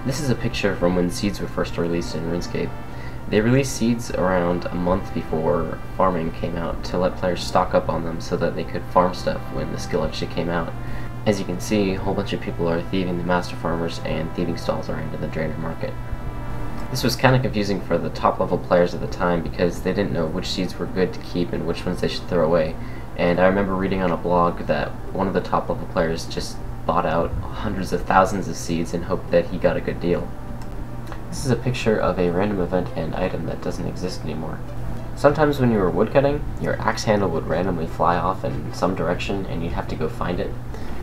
This is a picture from when seeds were first released in Runescape. They released seeds around a month before farming came out to let players stock up on them so that they could farm stuff when the skill actually came out. As you can see, a whole bunch of people are thieving the master farmers and thieving stalls around in the drainer market. This was kind of confusing for the top level players at the time because they didn't know which seeds were good to keep and which ones they should throw away. And I remember reading on a blog that one of the top level players just bought out hundreds of thousands of seeds and hoped that he got a good deal. This is a picture of a random event and item that doesn't exist anymore. Sometimes when you were woodcutting, your axe handle would randomly fly off in some direction and you'd have to go find it.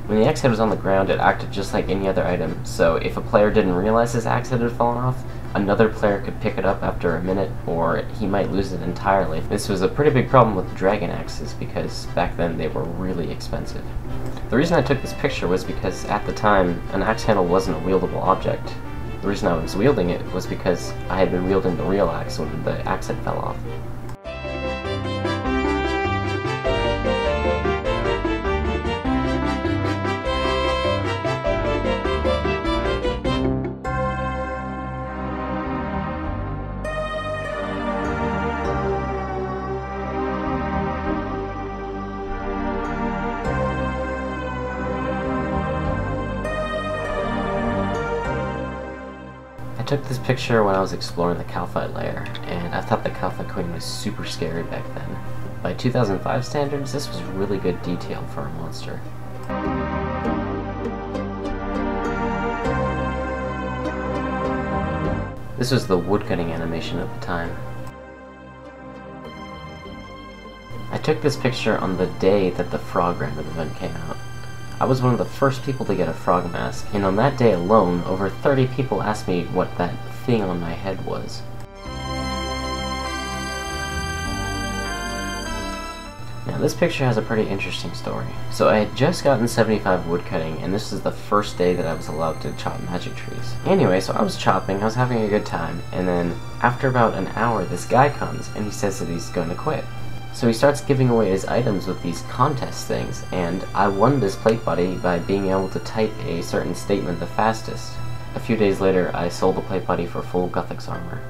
When the axe head was on the ground, it acted just like any other item, so if a player didn't realize his axe head had fallen off, another player could pick it up after a minute, or he might lose it entirely. This was a pretty big problem with the dragon axes, because back then they were really expensive. The reason I took this picture was because at the time, an axe handle wasn't a wieldable object. The reason I was wielding it was because I had been wielding the real axe when the axe head fell off. I took this picture when I was exploring the Calphite layer, and I thought the Calphite Queen was super scary back then. By 2005 standards, this was really good detail for a monster. This was the woodcutting animation at the time. I took this picture on the day that the frog random event came out. I was one of the first people to get a frog mask, and on that day alone, over 30 people asked me what that thing on my head was. Now this picture has a pretty interesting story. So I had just gotten 75 woodcutting, and this was the first day that I was allowed to chop magic trees. Anyway, so I was chopping, I was having a good time, and then after about an hour this guy comes and he says that he's going to quit. So he starts giving away his items with these contest things, and I won this plate buddy by being able to type a certain statement the fastest. A few days later, I sold the plate buddy for full Guthix armor.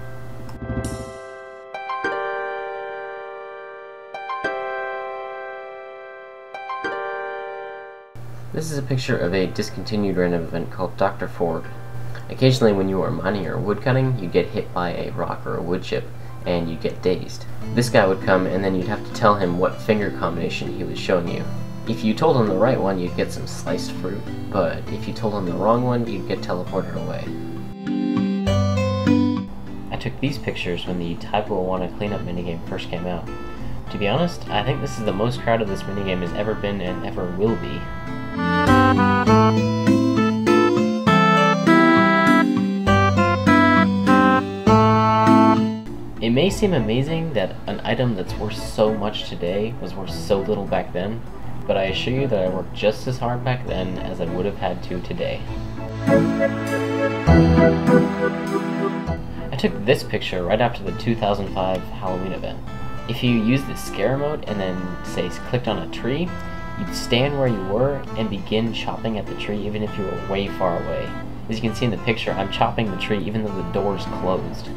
This is a picture of a discontinued random event called Dr. Ford. Occasionally when you are mining or woodcutting, you get hit by a rock or a wood chip, and you get dazed. This guy would come and then you'd have to tell him what finger combination he was showing you. If you told him the right one, you'd get some sliced fruit, but if you told him the wrong one, you'd get teleported away. I took these pictures when the Type Will Wanna Cleanup minigame first came out. To be honest, I think this is the most crowded this minigame has ever been and ever will be. It may seem amazing that an item that's worth so much today was worth so little back then, but I assure you that I worked just as hard back then as I would have had to today. I took this picture right after the 2005 Halloween event. If you use the scare mode and then, say, clicked on a tree, you'd stand where you were and begin chopping at the tree even if you were way far away. As you can see in the picture, I'm chopping the tree even though the door's closed.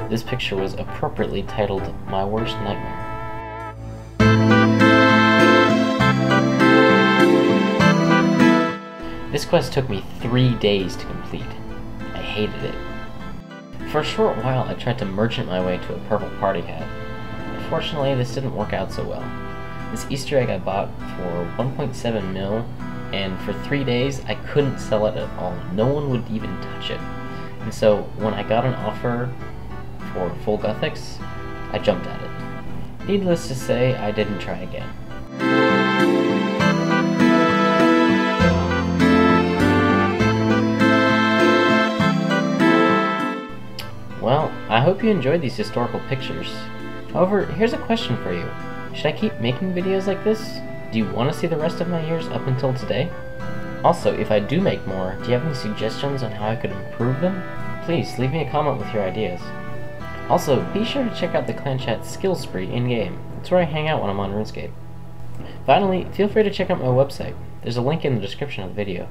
This picture was appropriately titled My Worst Nightmare. This quest took me 3 days to complete. I hated it. For a short while I tried to merchant my way to a purple party hat. Unfortunately, this didn't work out so well. This Easter egg I bought for 1.7 mil, and for 3 days I couldn't sell it at all. No one would even touch it. And so when I got an offer for full Guthix, I jumped at it. Needless to say, I didn't try again. hope you enjoyed these historical pictures. However, here's a question for you. Should I keep making videos like this? Do you want to see the rest of my years up until today? Also, if I do make more, do you have any suggestions on how I could improve them? Please leave me a comment with your ideas. Also, be sure to check out the Clan Chat Skill Spree in-game. It's where I hang out when I'm on RuneScape. Finally, feel free to check out my website. There's a link in the description of the video.